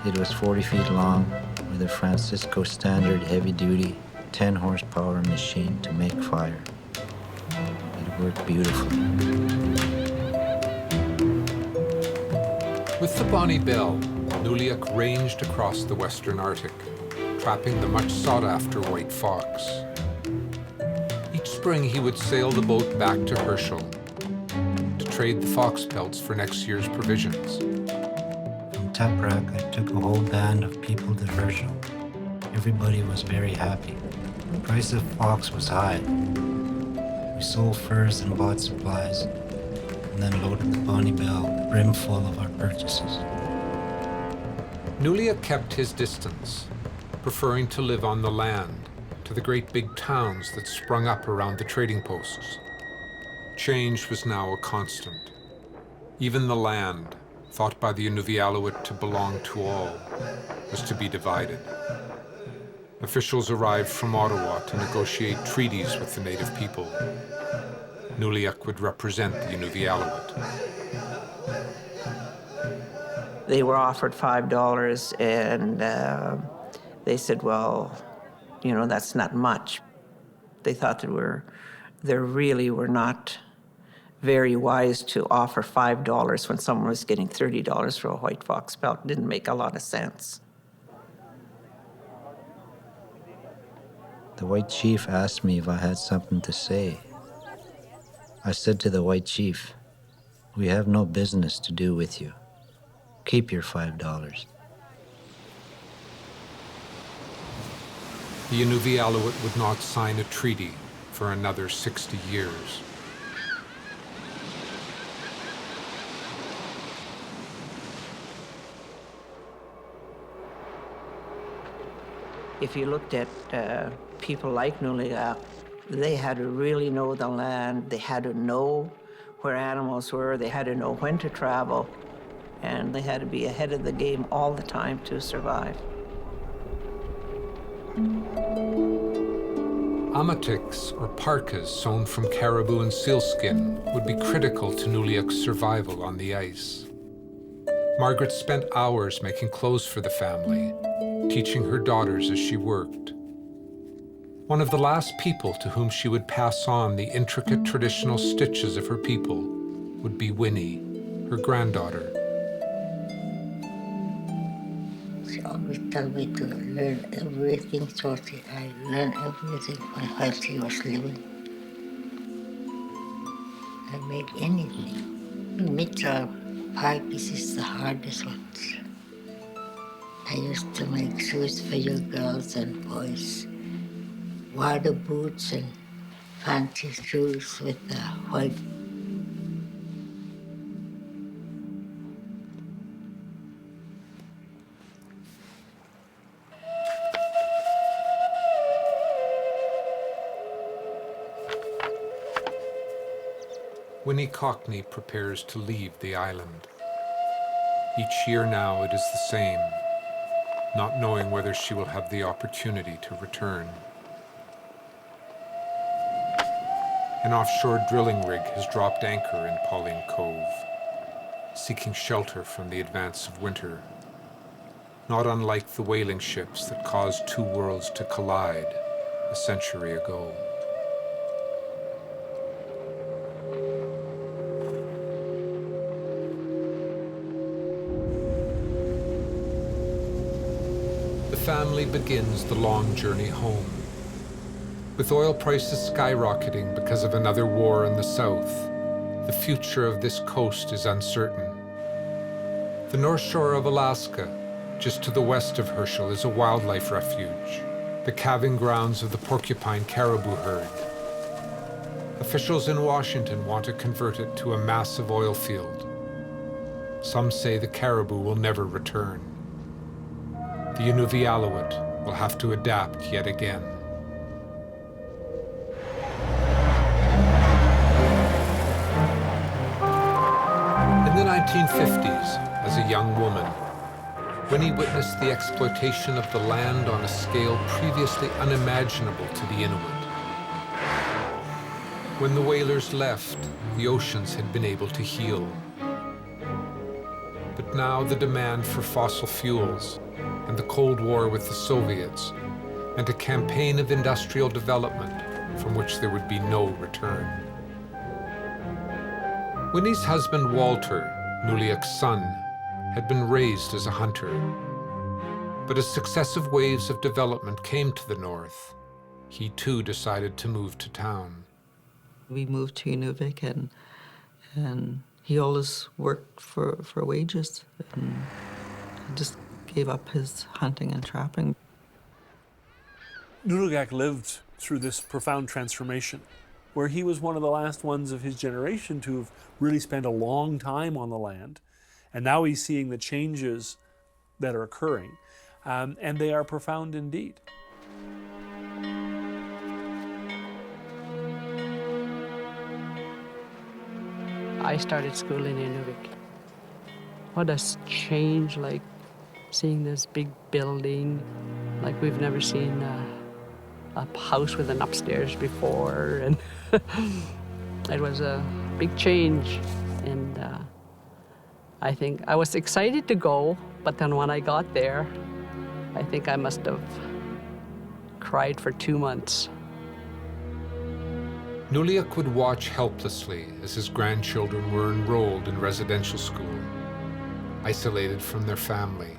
It was 40 feet long, with a Francisco Standard heavy-duty 10-horsepower machine to make fire. It worked beautifully. With the Bonnie Belle, Nuligak ranged across the western Arctic, trapping the much sought-after white fox. Each spring he would sail the boat back to Herschel to trade the fox pelts for next year's provisions. From Teprak, I took a whole band of people to Herschel. Everybody was very happy. The price of fox was high. We sold furs and bought supplies, and then loaded the Bonnie Belle brimful of our purchases. Nuligak kept his distance, preferring to live on the land, to the great big towns that sprung up around the trading posts. Change was now a constant. Even the land, thought by the Inuvialuit to belong to all, was to be divided. Officials arrived from Ottawa to negotiate treaties with the native people. Nuligak would represent the Inuvialuit. They were offered $5 and they said, well, you know, that's not much. They thought that they really were not very wise to offer $5 when someone was getting $30 for a white fox pelt. It didn't make a lot of sense. The white chief asked me if I had something to say. I said to the white chief, "We have no business to do with you. Keep your $5. The Inuvialuit would not sign a treaty for another 60 years. If you looked at people like Nuligak, they had to really know the land. They had to know where animals were. They had to know when to travel. and they had to be ahead of the game all the time to survive. Amatiks, or parkas sewn from caribou and sealskin, would be critical to Nuliak's survival on the ice. Margaret spent hours making clothes for the family, teaching her daughters as she worked. One of the last people to whom she would pass on the intricate traditional stitches of her people would be Winnie, her granddaughter. She always told me to learn everything, so I learned everything while she was living. I make anything. Mitchell pie pieces the hardest ones. I used to make shoes for you girls and boys. Water boots and fancy shoes with the white. Winnie Cockney prepares to leave the island. Each year now it is the same, not knowing whether she will have the opportunity to return. An offshore drilling rig has dropped anchor in Pauline Cove, seeking shelter from the advance of winter, not unlike the whaling ships that caused two worlds to collide a century ago. The family begins the long journey home. With oil prices skyrocketing because of another war in the south, the future of this coast is uncertain. The North Shore of Alaska, just to the west of Herschel, is a wildlife refuge, the calving grounds of the porcupine caribou herd. Officials in Washington want to convert it to a massive oil field. Some say the caribou will never return. The Inuvialuit will have to adapt yet again. In the 1950s, as a young woman, Winnie witnessed the exploitation of the land on a scale previously unimaginable to the Inuit. When the whalers left, the oceans had been able to heal. But now the demand for fossil fuels and the Cold War with the Soviets and a campaign of industrial development from which there would be no return. Winnie's husband, Walter, Nuliak's son, had been raised as a hunter. But as successive waves of development came to the north, he too decided to move to town. We moved to Inuvik, and he always worked for wages, and he just gave up his hunting and trapping. Nuligak lived through this profound transformation, where he was one of the last ones of his generation to have really spent a long time on the land. And now he's seeing the changes that are occurring, and they are profound indeed. I started school in Inuvik. What a change, like seeing this big building, like we've never seen a house with an upstairs before, and it was a big change. And I think I was excited to go, but then when I got there, I think I must have cried for 2 months. Nuliak would watch helplessly as his grandchildren were enrolled in residential school, isolated from their family,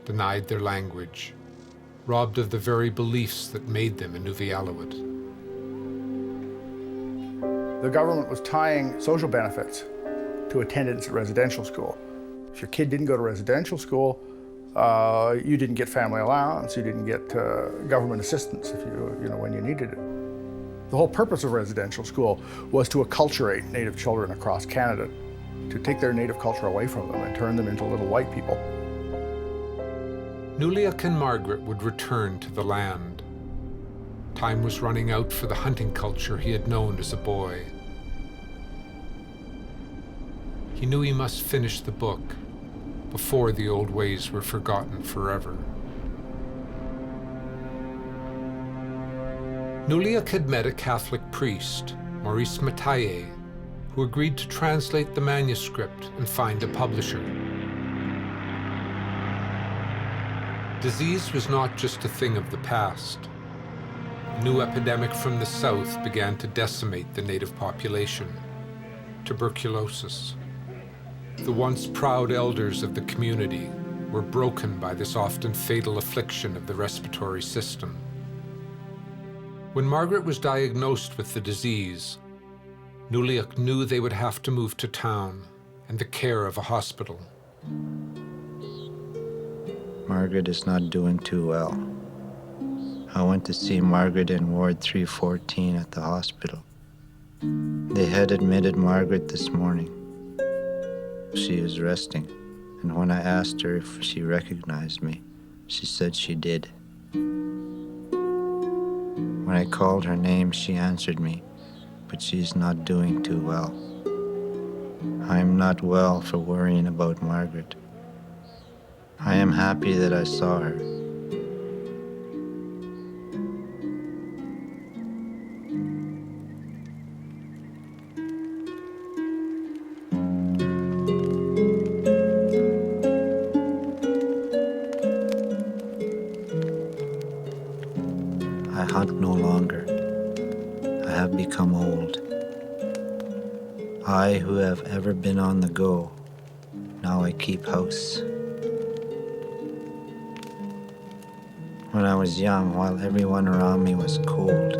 denied their language, robbed of the very beliefs that made them Inuvialuit. The government was tying social benefits to attendance at residential school. If your kid didn't go to residential school, you didn't get family allowance, you didn't get government assistance if when you needed it. The whole purpose of residential school was to acculturate Native children across Canada, to take their Native culture away from them and turn them into little white people. Nuliak and Margaret would return to the land. Time was running out for the hunting culture he had known as a boy. He knew he must finish the book, before the old ways were forgotten forever. Nuligak had met a Catholic priest, Maurice Mataye, who agreed to translate the manuscript and find a publisher. Disease was not just a thing of the past. A new epidemic from the south began to decimate the native population: tuberculosis. The once proud elders of the community were broken by this often fatal affliction of the respiratory system. When Margaret was diagnosed with the disease, Nuligak knew they would have to move to town and the care of a hospital. Margaret is not doing too well. I went to see Margaret in Ward 314 at the hospital. They had admitted Margaret this morning. She is resting, and when I asked her if she recognized me, she said she did. When I called her name, she answered me, but she's not doing too well. I am not well for worrying about Margaret. I am happy that I saw her. I hunt no longer. I have become old. I, who have ever been on the go, now I keep house. When I was young, while everyone around me was cold,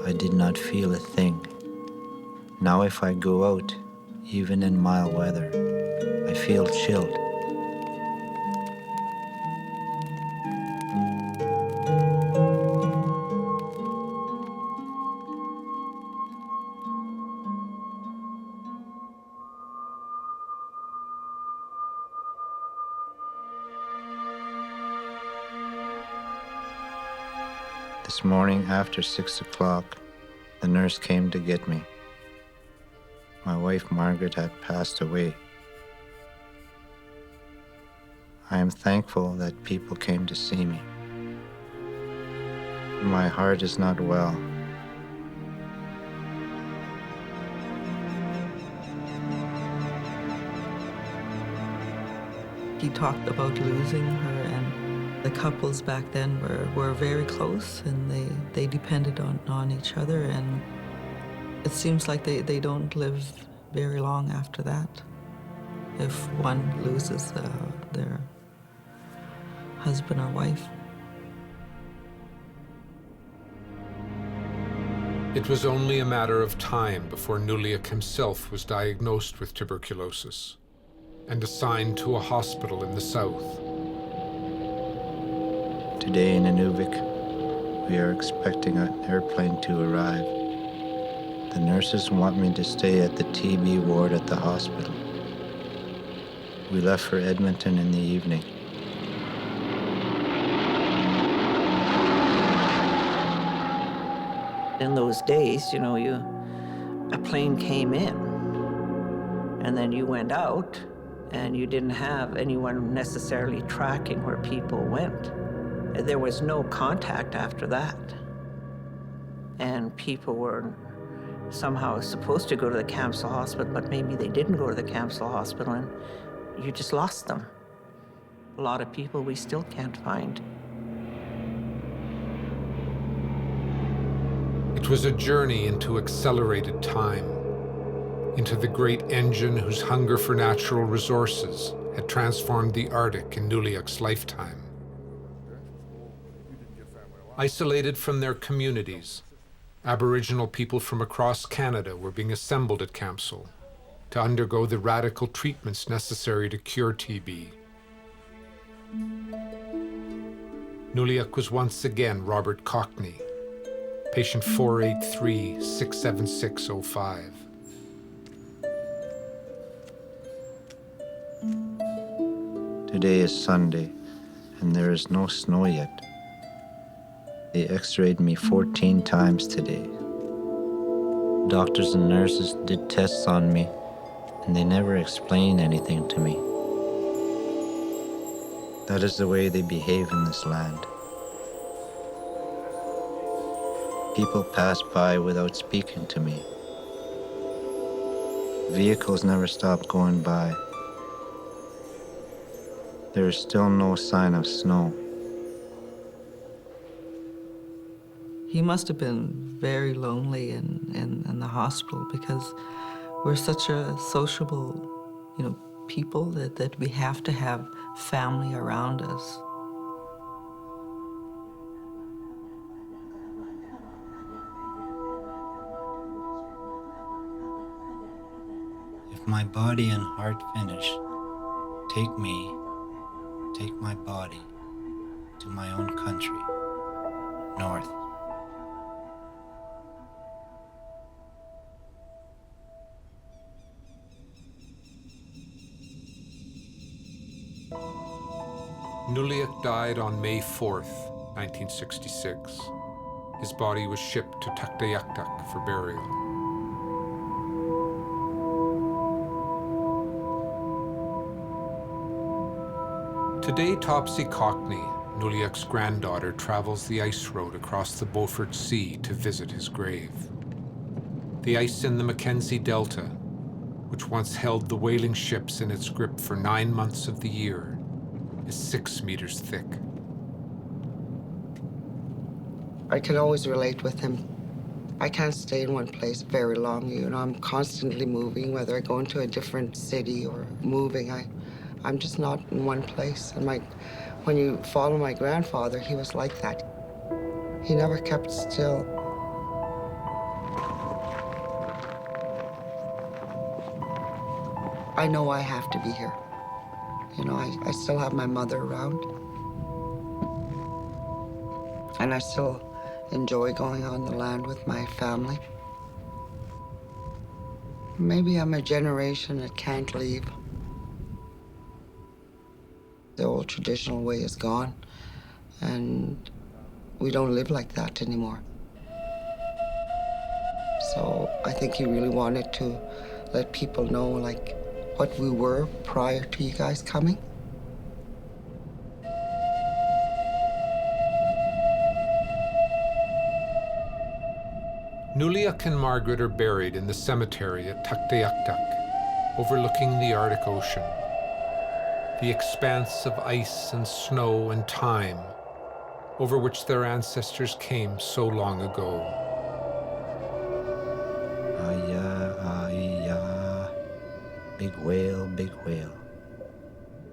I did not feel a thing. Now if I go out, even in mild weather, I feel chilled. This morning after 6 o'clock, the nurse came to get me. My wife Margaret had passed away. I am thankful that people came to see me. My heart is not well. He talked about losing her, and the couples back then were very close, and they depended on each other, and it seems like they don't live very long after that if one loses their husband or wife. It was only a matter of time before Nuligak himself was diagnosed with tuberculosis and assigned to a hospital in the south. Today in Inuvik, we are expecting an airplane to arrive. The nurses want me to stay at the TB ward at the hospital. We left for Edmonton in the evening. In those days, a plane came in, and then you went out, and you didn't have anyone necessarily tracking where people went. There was no contact after that. And people were somehow supposed to go to the Campbell Hospital, but maybe they didn't go to the Campbell Hospital, and you just lost them. A lot of people we still can't find. It was a journey into accelerated time, into the great engine whose hunger for natural resources had transformed the Arctic in Nuligak's lifetime. Isolated from their communities, Aboriginal people from across Canada were being assembled at Campbell to undergo the radical treatments necessary to cure TB. Nuligak was once again Robert Cockney, patient 483-67605. Today is Sunday, and there is no snow yet. They x-rayed me 14 times today. Doctors and nurses did tests on me, and they never explained anything to me. That is the way they behave in this land. People pass by without speaking to me. Vehicles never stop going by. There is still no sign of snow. He must have been very lonely in the hospital because we're such a sociable, people that we have to have family around us. If my body and heart finish, take me, take my body to my own country, north. Nuligak died on May 4th, 1966. His body was shipped to Tuktoyaktuk for burial. Today, Topsy Cockney, Nuligak's granddaughter, travels the ice road across the Beaufort Sea to visit his grave. The ice in the Mackenzie Delta, which once held the whaling ships in its grip for 9 months of the year, is 6 meters thick. I can always relate with him. I can't stay in one place very long. I'm constantly moving, whether I go into a different city or moving. I'm just not in one place. And when you follow my grandfather, he was like that. He never kept still. I know I have to be here. I still have my mother around. And I still enjoy going on the land with my family. Maybe I'm a generation that can't leave. The old traditional way is gone, and we don't live like that anymore. So I think he really wanted to let people know, what we were prior to you guys coming. Nuligak and Margaret are buried in the cemetery at Tuktoyaktuk, overlooking the Arctic Ocean, the expanse of ice and snow and time over which their ancestors came so long ago. Aya, aya, big whale,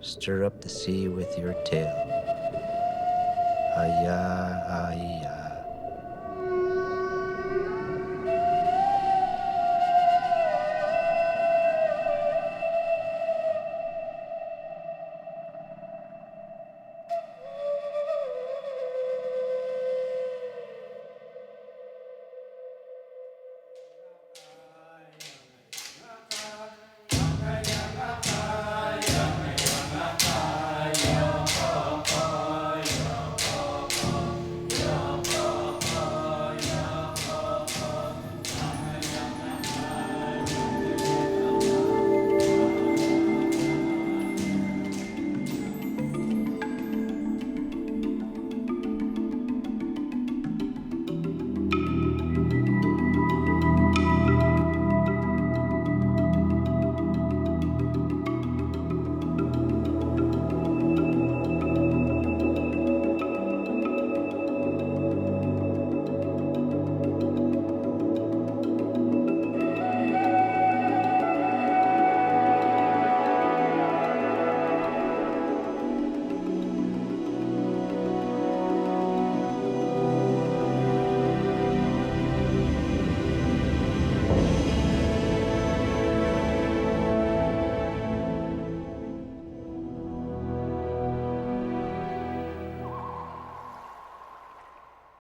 stir up the sea with your tail. Aya, aya.